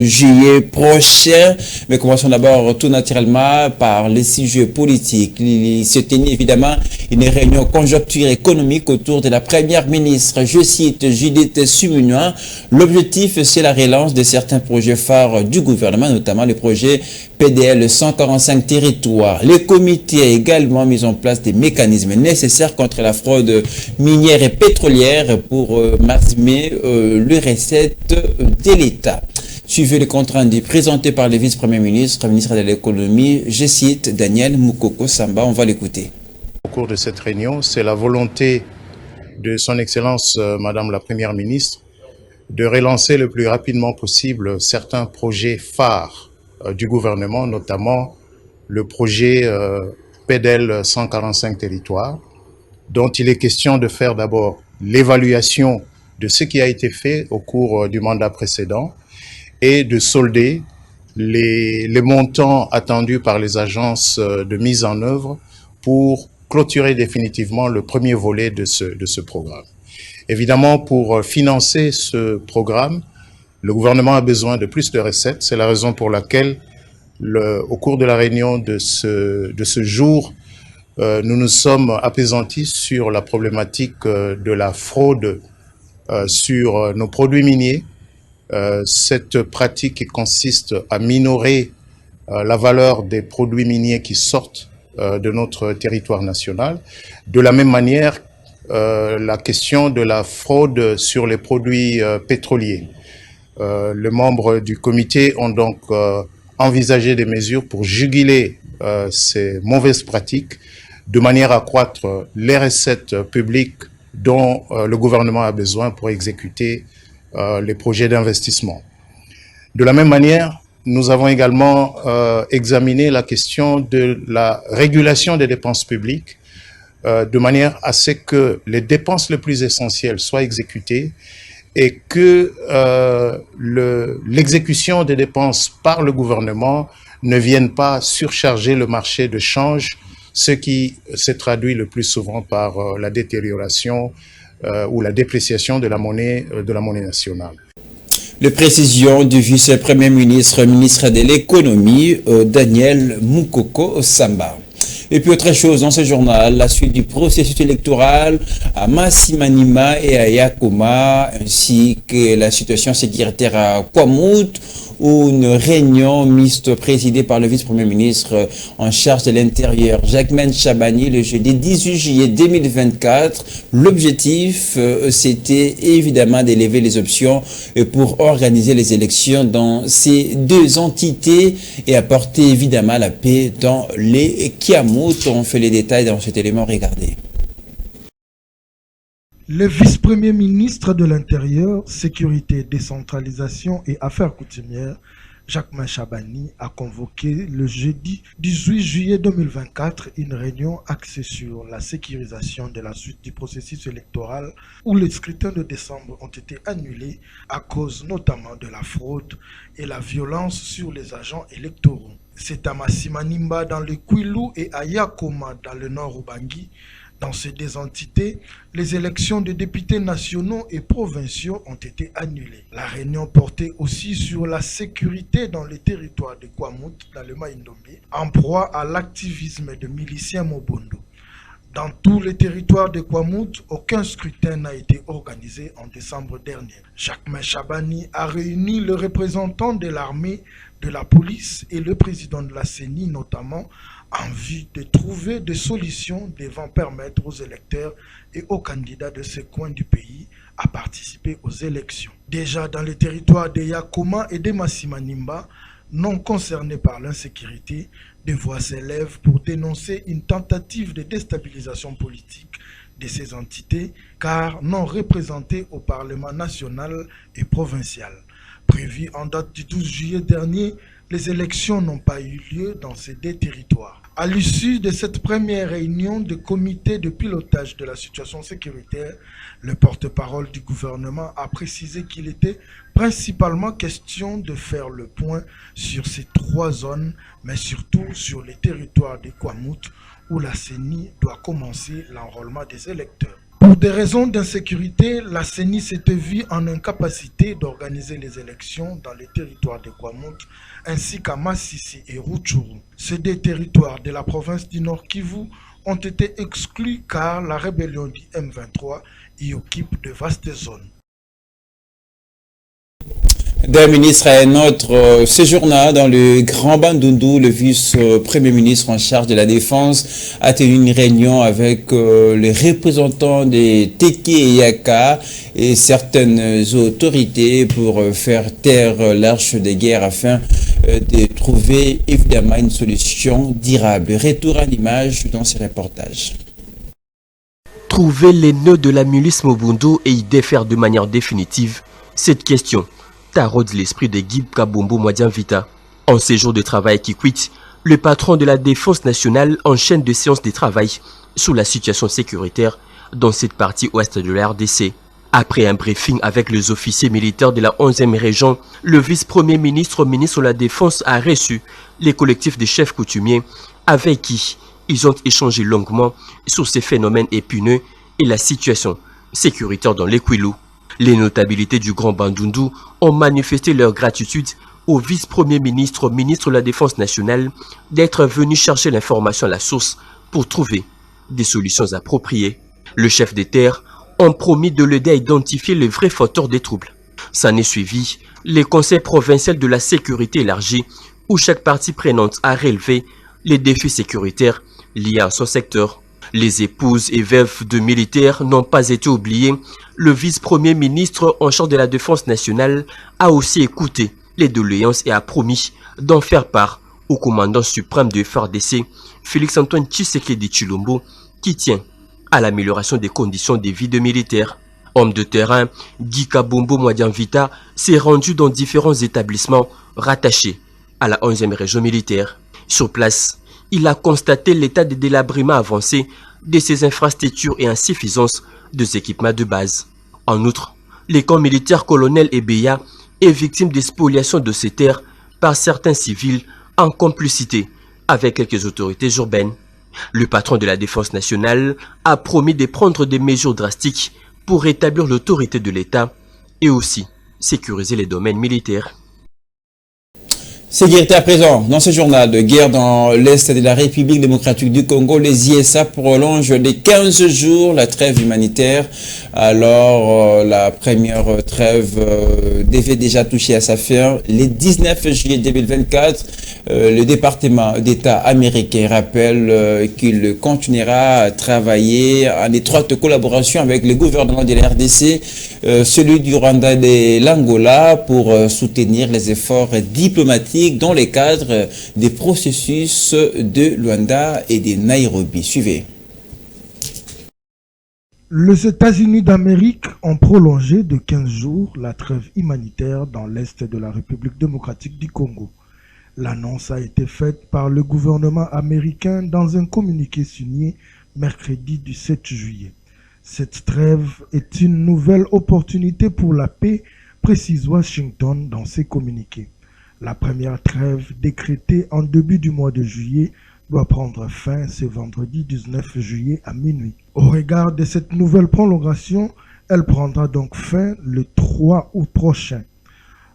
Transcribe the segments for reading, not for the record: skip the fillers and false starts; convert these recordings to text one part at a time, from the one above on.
juillet prochain. Mais commençons d'abord tout naturellement par les sujets politiques. Il se tenait évidemment une réunion conjoncture économique autour de la première ministre, je cite Judith Sumunwa. L'objectif, c'est la relance de certains projets phares du gouvernement, notamment le projet PDL 145 territoires. Le comité a également mis en place des mécanismes nécessaires contre la fraude minière et pétrolière pour maximiser les recettes de l'État. Suivez le compte rendu présenté par le vice-premier ministre, ministre de l'économie, je cite Daniel Moukoko Samba, on va l'écouter. Au cours de cette réunion, c'est la volonté de son Excellence Madame la Première ministre de relancer le plus rapidement possible certains projets phares du gouvernement, notamment le projet PDL 145 territoires, dont il est question de faire d'abord l'évaluation de ce qui a été fait au cours du mandat précédent et de solder les montants attendus par les agences de mise en œuvre pour clôturer définitivement le premier volet de ce programme. Évidemment, pour financer ce programme, le gouvernement a besoin de plus de recettes. C'est la raison pour laquelle, au cours de la réunion de ce jour, nous nous sommes appesantis sur la problématique de la fraude sur nos produits miniers. Cette pratique qui consiste à minorer la valeur des produits miniers qui sortent de notre territoire national. De la même manière, la question de la fraude sur les produits pétroliers. Les membres du comité ont donc envisagé des mesures pour juguler ces mauvaises pratiques de manière à accroître les recettes publiques dont le gouvernement a besoin pour exécuter les projets d'investissement. De la même manière, nous avons également examiné la question de la régulation des dépenses publiques de manière à ce que les dépenses les plus essentielles soient exécutées et que l'exécution des dépenses par le gouvernement ne vienne pas surcharger le marché de change, ce qui se traduit le plus souvent par la détérioration ou la dépréciation de la monnaie nationale. Les précisions du vice-premier ministre, ministre de l'économie, Daniel Moukoko Samba. Et puis autre chose dans ce journal, la suite du processus électoral à Massimanima et à Yakoma, ainsi que la situation sécuritaire à Kwamut, où une réunion mixte présidée par le vice-premier ministre en charge de l'Intérieur, Jacquemain Chabani, le jeudi 18 juillet 2024. L'objectif, c'était évidemment d'élever les options pour organiser les élections dans ces deux entités et apporter évidemment la paix dans les Kiamout. On fait les détails dans cet élément, regardez. Le vice-premier ministre de l'Intérieur, Sécurité, Décentralisation et Affaires coutumières, Jacquemain Chabani, a convoqué le jeudi 18 juillet 2024 une réunion axée sur la sécurisation de la suite du processus électoral où les scrutins de décembre ont été annulés à cause notamment de la fraude et la violence sur les agents électoraux. C'est à Massimanimba dans le Kwilu et à Yakoma dans le nord Ubangi. Dans ces deux entités, les élections de députés nationaux et provinciaux ont été annulées. La réunion portait aussi sur la sécurité dans les territoires de Kwamut, dans le Maïndombe, en proie à l'activisme de miliciens Mobondo. Dans tous les territoires de Kwamut, aucun scrutin n'a été organisé en décembre dernier. Jacquemain Chabani a réuni le représentant de l'armée, de la police et le président de la CENI notamment, en vue de trouver des solutions devant permettre aux électeurs et aux candidats de ce coin du pays à participer aux élections. Déjà dans les territoires de Yakoma et de Massimanimba, non concernés par l'insécurité, des voix s'élèvent pour dénoncer une tentative de déstabilisation politique de ces entités, car non représentées au Parlement national et provincial. Prévues en date du 12 juillet dernier, les élections n'ont pas eu lieu dans ces deux territoires. À l'issue de cette première réunion de comité de pilotage de la situation sécuritaire, le porte-parole du gouvernement a précisé qu'il était principalement question de faire le point sur ces trois zones, mais surtout sur les territoires de Kwamut, où la CENI doit commencer l'enrôlement des électeurs. Pour des raisons d'insécurité, la CENI s'était vue en incapacité d'organiser les élections dans les territoires de Kwamouth ainsi qu'à Massissi et Rutshuru. Ces deux territoires de la province du Nord Kivu ont été exclus car la rébellion du M23 y occupe de vastes zones. D'un ministre à un autre, séjournant dans le Grand Bandundu, le vice-premier ministre en charge de la Défense a tenu une réunion avec les représentants des Teke et Yaka et certaines autorités pour faire taire l'arche de guerre afin de trouver évidemment une solution durable. Retour à l'image dans ce reportage. Trouver les nœuds de la milice Mobundu et y défaire de manière définitive cette question taraude l'esprit de Guy Kabombo Mwadianvita. En séjour de travail qui quitte, le patron de la Défense nationale enchaîne de séances de travail sur la situation sécuritaire dans cette partie ouest de la RDC. Après un briefing avec les officiers militaires de la 11e région, le vice-premier ministre de la Défense a reçu les collectifs de chefs coutumiers avec qui ils ont échangé longuement sur ces phénomènes épineux et la situation sécuritaire dans les Kwilu. Les notabilités du Grand Bandundu ont manifesté leur gratitude au vice-premier ministre de la Défense nationale d'être venu chercher l'information à la source pour trouver des solutions appropriées. Le chef des terres ont promis de l'aider à identifier le vrai fauteur des troubles. S'en est suivi les conseils provinciaux de la sécurité élargie où chaque partie prenante a relevé les défis sécuritaires liés à son secteur. Les épouses et veuves de militaires n'ont pas été oubliées. Le vice-premier ministre en charge de la Défense nationale a aussi écouté les doléances et a promis d'en faire part au commandant suprême de FARDC, Félix-Antoine Tshisekedi Tshilombo, qui tient à l'amélioration des conditions de vie de militaires. Homme de terrain, Guy Kabombo Mwadianvita s'est rendu dans différents établissements rattachés à la 11e région militaire. Sur place, il a constaté l'état de délabrement avancé de ses infrastructures et insuffisance des équipements de base. En outre, les camps militaires colonel Ebeya est victime de spoliation de ses terres par certains civils en complicité avec quelques autorités urbaines. Le patron de la Défense nationale a promis de prendre des mesures drastiques pour rétablir l'autorité de l'État et aussi sécuriser les domaines militaires. Sécurité à présent. Dans ce journal de guerre dans l'Est de la République démocratique du Congo, les ISA prolongent de 15 jours la trêve humanitaire. Alors, la première trêve devait déjà toucher à sa fin. Le 19 juillet 2024, le département d'État américain rappelle qu'il continuera à travailler en étroite collaboration avec le gouvernement de la RDC, celui du Rwanda et de l'Angola pour soutenir les efforts diplomatiques dans le cadre des processus de Luanda et de Nairobi. Suivez. Les États-Unis d'Amérique ont prolongé de 15 jours la trêve humanitaire dans l'Est de la République démocratique du Congo. L'annonce a été faite par le gouvernement américain dans un communiqué signé mercredi du 7 juillet. Cette trêve est une nouvelle opportunité pour la paix, précise Washington dans ses communiqués. La première trêve décrétée en début du mois de juillet doit prendre fin ce vendredi 19 juillet à minuit. Au regard de cette nouvelle prolongation, elle prendra donc fin le 3 août prochain.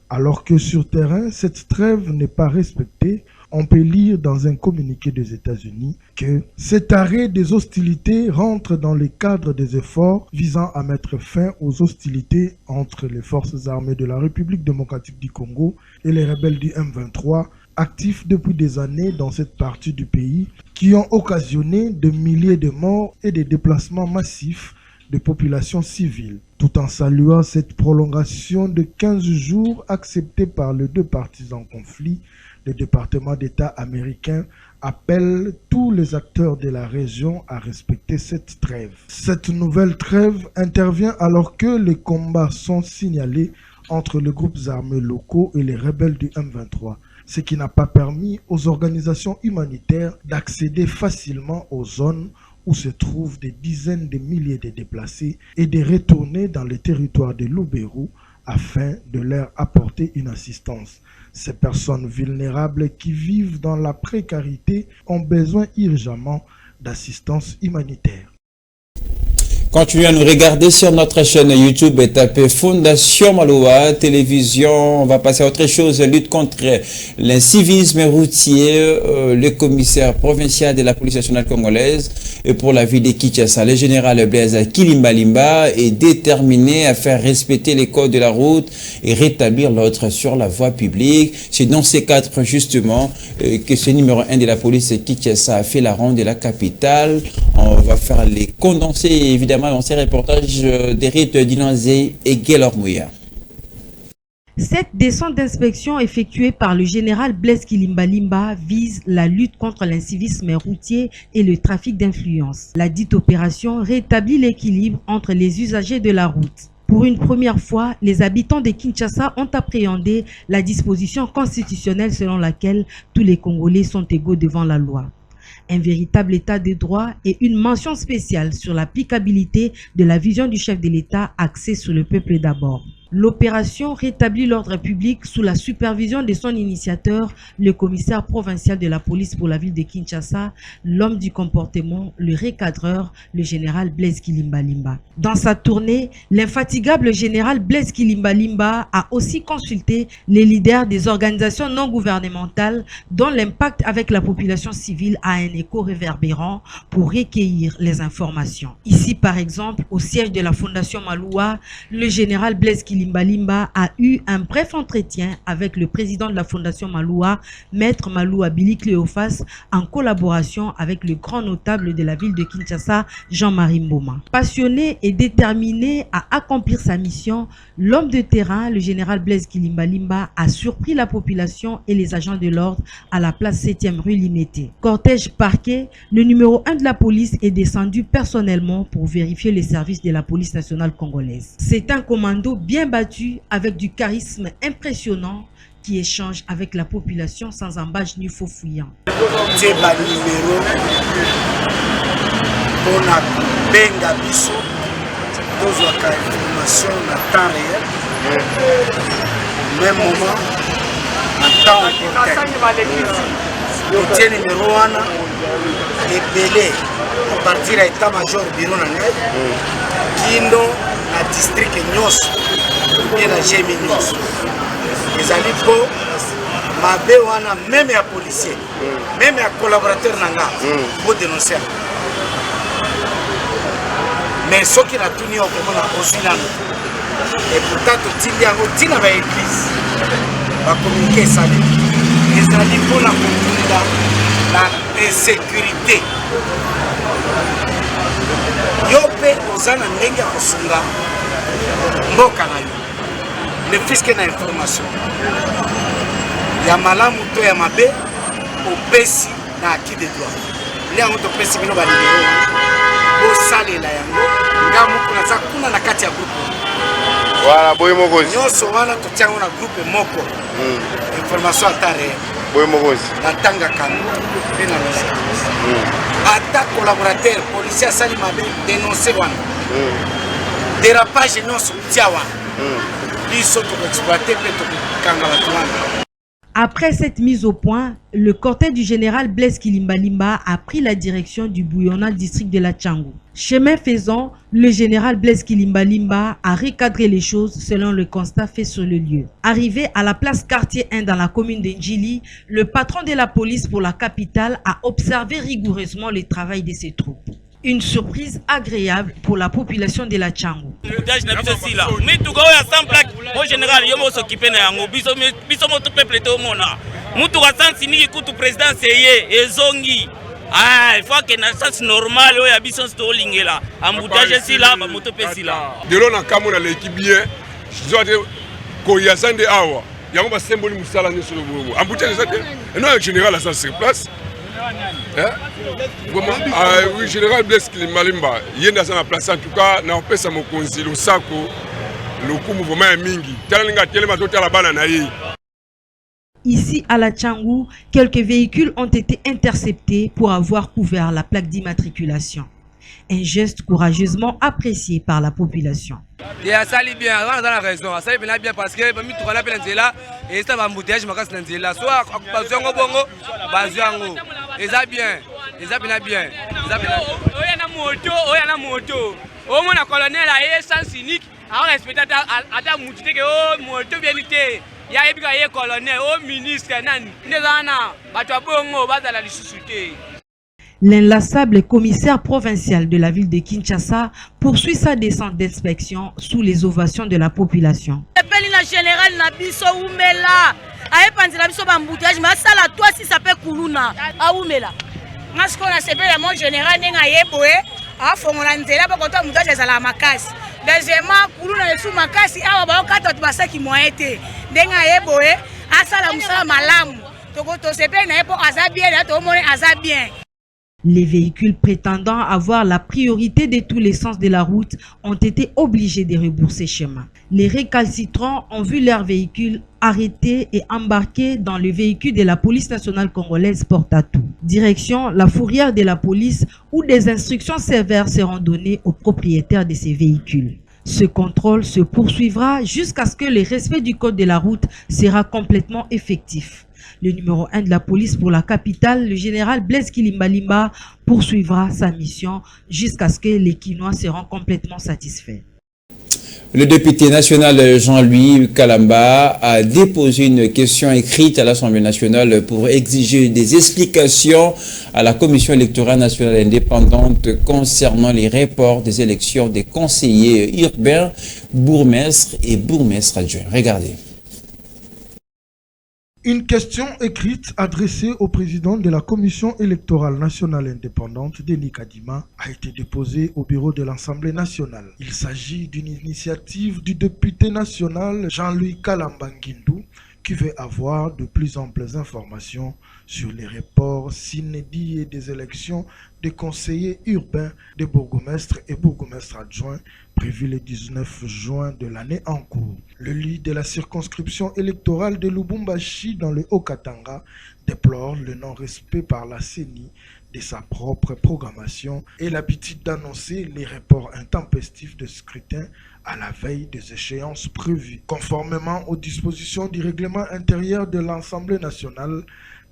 Alors que sur terrain, cette trêve n'est pas respectée, on peut lire dans un communiqué des États-Unis que cet arrêt des hostilités rentre dans le cadre des efforts visant à mettre fin aux hostilités entre les forces armées de la République démocratique du Congo et les rebelles du M23, actifs depuis des années dans cette partie du pays, qui ont occasionné de milliers de morts et des déplacements massifs de populations civiles. Tout en saluant cette prolongation de 15 jours acceptée par les deux parties en conflit, le département d'État américain appelle tous les acteurs de la région à respecter cette trêve. Cette nouvelle trêve intervient alors que les combats sont signalés entre les groupes armés locaux et les rebelles du M23, ce qui n'a pas permis aux organisations humanitaires d'accéder facilement aux zones où se trouvent des dizaines de milliers de déplacés et de retourner dans le territoire de Lubero afin de leur apporter une assistance. Ces personnes vulnérables qui vivent dans la précarité ont besoin urgemment d'assistance humanitaire. Continuez à nous regarder sur notre chaîne YouTube et tapez Fondation Maloa Télévision. On va passer à autre chose, lutte contre l'incivisme routier. Le commissaire provincial de la police nationale congolaise et pour la ville de Kinshasa, le général Blaise Kilimbalimba est déterminé à faire respecter les codes de la route et rétablir l'ordre sur la voie publique. C'est dans ces cadres justement que ce numéro 1 de la police de Kinshasa a fait la ronde de la capitale. On va faire les condensés évidemment dans ces reportages des rites d'Inanzé et Guélormouya. Cette descente d'inspection effectuée par le général Blaise Kilimbalimba vise la lutte contre l'incivisme routier et le trafic d'influence. La dite opération rétablit l'équilibre entre les usagers de la route. Pour une première fois, les habitants de Kinshasa ont appréhendé la disposition constitutionnelle selon laquelle tous les Congolais sont égaux devant la loi. Un véritable état de droit et une mention spéciale sur l'applicabilité de la vision du chef de l'État axée sur le peuple d'abord. L'opération rétablit l'ordre public sous la supervision de son initiateur, le commissaire provincial de la police pour la ville de Kinshasa, l'homme du comportement, le recadreur, le général Blaise Kilimbalimba. Dans sa tournée, l'infatigable général Blaise Kilimbalimba a aussi consulté les leaders des organisations non gouvernementales dont l'impact avec la population civile a un écho réverbérant pour recueillir les informations. Ici, par exemple, au siège de la Fondation Maloa, le général Blaise Kilimbalimba a eu un bref entretien avec le président de la Fondation Maloa, Maître Maloa Billy Cléophas, en collaboration avec le grand notable de la ville de Kinshasa, Jean-Marie Mboma. Passionné et déterminé à accomplir sa mission, l'homme de terrain, le général Blaise Kilimbalimba, a surpris la population et les agents de l'ordre à la place 7e rue Limété. Cortège parquet, le numéro 1 de la police est descendu personnellement pour vérifier les services de la police nationale congolaise. C'est un commando bien battu avec du charisme impressionnant qui échange avec la population sans embâche ni faux fouillant. C'est le numéro pour benga biso tozwaka information na temps réel, au même moment en temps le numéro 1 est belé à partir de l'état-major bureau na ngai kindo na district nyonso et na GMI nyonso ezali po mabe wana même ya policier même ya collaborateur nanga pour dénoncer mais ce qui a tenu au comment na osilano et pourtant totindi yango tina ba église ba communiquer ça ezali pour la communauté la insécurité yope ozana ndenge ya kosunga mboka na yo ne fiske na information ya malamu to ya mabe opesi na acquis de droit liango topesi bino banimero bosalela yango ngamuku naza kuna na kati ya groupe voilà boye mokozi nyonso wana totiango na groupe moko information atare boye mokozi natanga kango pe na ata collaborateur policier asali mabe dénoncer wana dérapage nyonso tia wana biso tokoexploite pe tokokanga bato wana. Après cette mise au point, le cortège du général Blaise Kilimbalimba a pris la direction du bouillonnant district de la Tchangou. Chemin faisant, le général Blaise Kilimbalimba a recadré les choses selon le constat fait sur le lieu. Arrivé à la place quartier 1 dans la commune d'Ndjili, le patron de la police pour la capitale a observé rigoureusement le travail de ses troupes. Une surprise agréable pour la population de la Tchangou. Ah, il faut que na sens normal oya biso sto lingela embouteillage si là ba moto pesi là de l'on a kamona l'équipe bien zote ko yasande awa yango ba symbole musala ni sur le bobo embouteillage ça et non général ça sur place oui général Blaise Kilimbalimba yenda ça na place en tout cas na opesa mokonzi lo sako le coup mouvement mingi talinga telema to tala bana na yi. Ici à la Tchangou, quelques véhicules ont été interceptés pour avoir couvert la plaque d'immatriculation. Un geste courageusement apprécié par la population. Ça lui bien, on a la raison. Ça lui bien parce que nous avons appelé Nzela et ça va embouteillage makas Nzela. Soit Bazouango Bongo, Bazouango. Et ça bien, et ça bien bien. Oyana moto, Au moins, la colonel a sens unique. Alors, respecter à moutité que oh, mon tout bien été. Il y a un colonel, au ministre, L'inlassable commissaire provincial de la ville de Kinshasa poursuit sa descente d'inspection sous les ovations de la population. Général Nabiso Oumela, aye panzela biso bamboutage masala toi si ça peut kuluna a Oumela. Parce qu'on a sepé le mon général nenga yeboé a fongola nzela ba konta moutage ezala makasi. Deuxièmement kuluna le sous makasi awa ba okato basa ki moete. Nenga yeboé asala musala malamu. To sepé na yepo azabien na to mone azabien. Les véhicules prétendant avoir la priorité de tous les sens de la route ont été obligés de rebourser chemin. Les récalcitrants ont vu leurs véhicules arrêtés et embarqués dans le véhicule de la police nationale congolaise Portatou. Direction la fourrière de la police où des instructions sévères seront données aux propriétaires de ces véhicules. Ce contrôle se poursuivra jusqu'à ce que le respect du code de la route sera complètement effectif. Le numéro 1 de la police pour la capitale, le général Blaise Kilimbalimba, poursuivra sa mission jusqu'à ce que les Kinois seront complètement satisfaits. Le député national Jean-Louis Kalamba a déposé une question écrite à l'Assemblée nationale pour exiger des explications à la Commission électorale nationale indépendante concernant les reports des élections des conseillers urbains, bourgmestres et bourgmestres adjoints. Regardez. Une question écrite adressée au président de la Commission électorale nationale indépendante, Denis Kadima, a été déposée au bureau de l'Assemblée nationale. Il s'agit d'une initiative du député national Jean-Louis Kalamba Nguindou qui veut avoir de plus amples informations sur les reports inédits des élections des conseillers urbains, des bourgmestres et bourgmestres adjoints prévu le 19 juin de l'année en cours. Le lit de la circonscription électorale de Lubumbashi dans le Haut-Katanga déplore le non-respect par la CENI de sa propre programmation et l'habitude d'annoncer les reports intempestifs de scrutin à la veille des échéances prévues. Conformément aux dispositions du règlement intérieur de l'Assemblée nationale,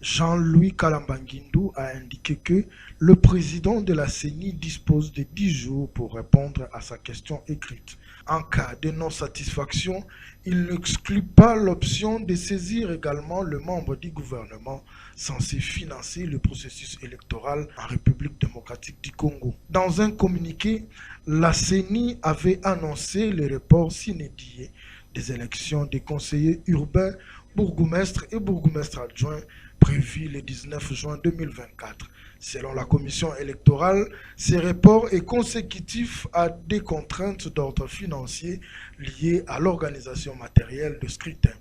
Jean-Louis Kalamba Nguindou a indiqué que le président de la CENI dispose de 10 jours pour répondre à sa question écrite. En cas de non-satisfaction, il n'exclut pas l'option de saisir également le membre du gouvernement censé financer le processus électoral en République démocratique du Congo. Dans un communiqué, la CENI avait annoncé le report inédit des élections des conseillers urbains, bourgmestres et bourgmestres adjoints prévu le 19 juin 2024. Selon la commission électorale, ces reports est consécutif à des contraintes d'ordre financier liées à l'organisation matérielle de scrutin.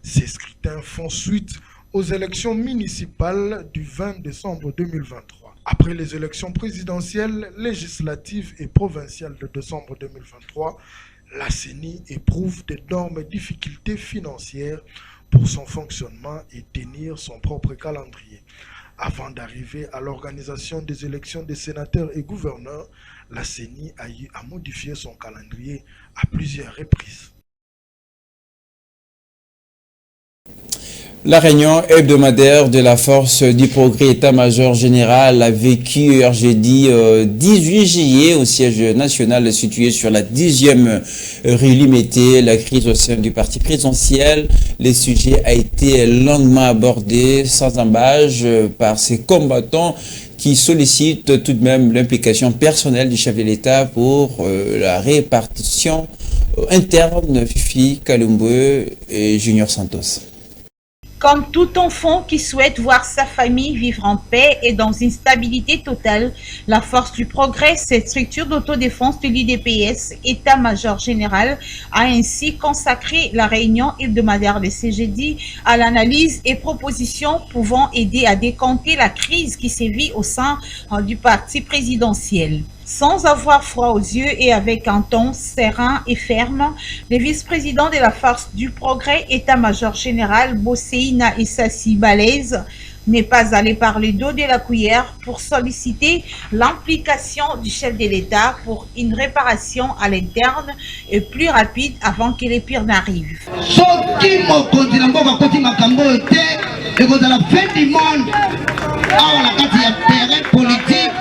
Ces scrutins font suite aux élections municipales du 20 décembre 2023. Après les élections présidentielles, législatives et provinciales de décembre 2023, la CENI éprouve d'énormes difficultés financières pour son fonctionnement et tenir son propre calendrier. Avant d'arriver à l'organisation des élections des sénateurs et gouverneurs, la CENI a eu à modifier son calendrier à plusieurs reprises. La réunion hebdomadaire de la force du progrès état-major général a vécu hier jeudi 18 juillet au siège national situé sur la 10e rue Limité. La crise au sein du parti présidentiel, le sujet a été longuement abordé sans embâche par ces combattants qui sollicitent tout de même l'implication personnelle du chef de l'État pour la répartition interne Fifi Kalumbe et Junior Santos. Comme tout enfant qui souhaite voir sa famille vivre en paix et dans une stabilité totale, la Force du Progrès, cette structure d'autodéfense de l'UDPS, État-major général, a ainsi consacré la réunion hebdomadaire de ce jeudi à l'analyse et propositions pouvant aider à décanter la crise qui sévit au sein du parti présidentiel. Sans avoir froid aux yeux et avec un ton serein et ferme, le vice-président de la Force du Progrès, État-major général Bosseina Issassi Balaise, n'est pas allé par le dos de la cuillère pour solliciter l'implication du chef de l'État pour une réparation à l'interne et plus rapide avant que les pires n'arrivent. Politique,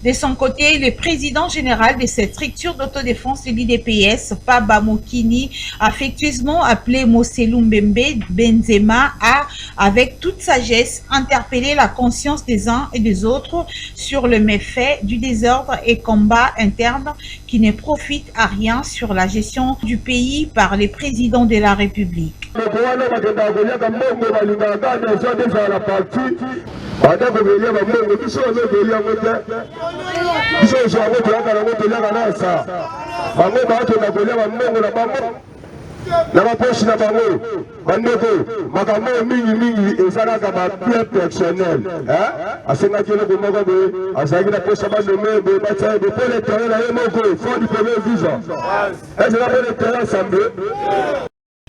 De son côté, le président général de cette structure d'autodéfense de l'IDPS, Paba Mokini, affectueusement appelé Moselou Mbembe Benzema, a, avec toute sagesse, interpellé la conscience des uns et des autres sur le méfait du désordre et combat interne qui ne profite à rien sur la gestion du pays par les présidents de la République.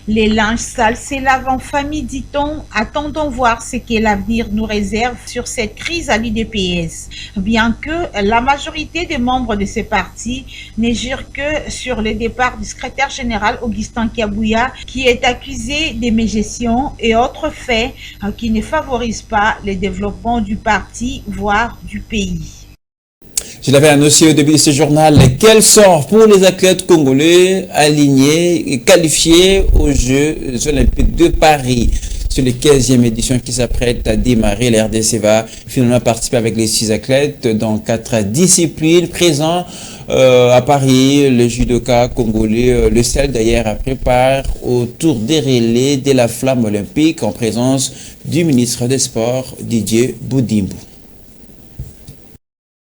Les linges sales se lavent en famille, dit-on. Attendons voir ce que l'avenir nous réserve sur cette crise à l'UDPS. Bien que la majorité des membres de ce parti ne jure que sur le départ du secrétaire général Augustin Kiabouya, qui est accusé de mégestion et autres faits qui ne favorisent pas le développement du parti, voire du pays. Je l'avais annoncé au début de ce journal, quel sort pour les athlètes congolais alignés et qualifiés aux Jeux Olympiques de Paris. Sur les 15e éditions qui s'apprête à démarrer, la RDC va finalement participer avec les 6 athlètes dans 4 disciplines présents à Paris. Le judoka congolais, le sel d'ailleurs, prépare au tour des relais de la flamme olympique en présence du ministre des Sports, Didier Boudimbo.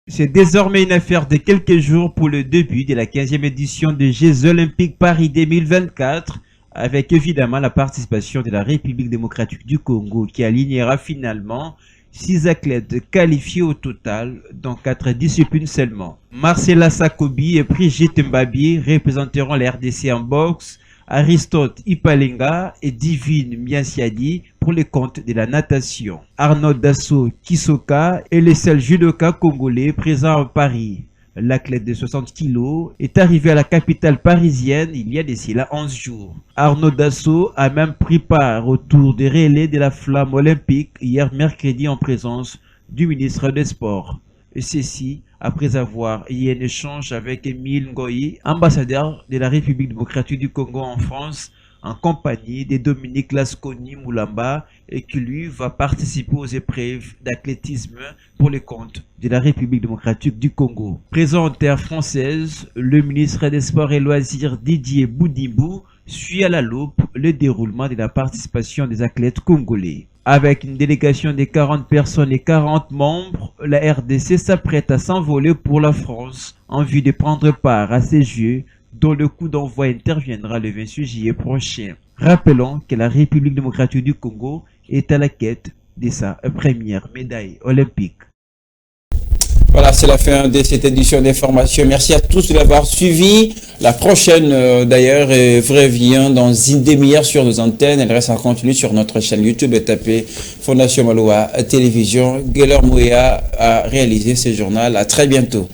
C'est désormais une affaire de quelques jours pour le début de la 15e édition des Jeux Olympiques Paris 2024, avec évidemment la participation de la République démocratique du Congo qui alignera finalement 6 athlètes qualifiés au total dans 4 disciplines seulement. Marcela Sakobi et Brigitte Mbabi représenteront la RDC en boxe, Aristote Ipalenga et Divine Miasiadi pour les comptes de la natation. Arnaud Dasso Kisoka est le seul judoka congolais présent à Paris. L'athlète de 60 kg est arrivé à la capitale parisienne il y a d'ici là 11 jours. Arnaud Dasso a même pris part au tour des relais de la flamme olympique hier mercredi en présence du ministre des Sports. Et ceci après avoir eu un échange avec Émile Ngoyi, ambassadeur de la République démocratique du Congo en France, en compagnie de Dominique Lasconi Moulamba, et qui lui va participer aux épreuves d'athlétisme pour les comptes de la République démocratique du Congo. Présent en terre française, le ministre des Sports et Loisirs Didier Boudimbo suit à la loupe le déroulement de la participation des athlètes congolais. Avec une délégation de 40 personnes et 40 membres, la RDC s'apprête à s'envoler pour la France en vue de prendre part à ces Jeux dont le coup d'envoi interviendra le 28 juillet prochain. Rappelons que la République démocratique du Congo est à la quête de sa première médaille olympique. Voilà, c'est la fin de cette édition d'information. Merci à tous de l'avoir suivi. La prochaine, d'ailleurs, revient dans une demi-heure sur nos antennes. Elle reste en continu sur notre chaîne YouTube. Tapez Fondation Maloa Télévision. Gueller Mouya a réalisé ce journal. À très bientôt.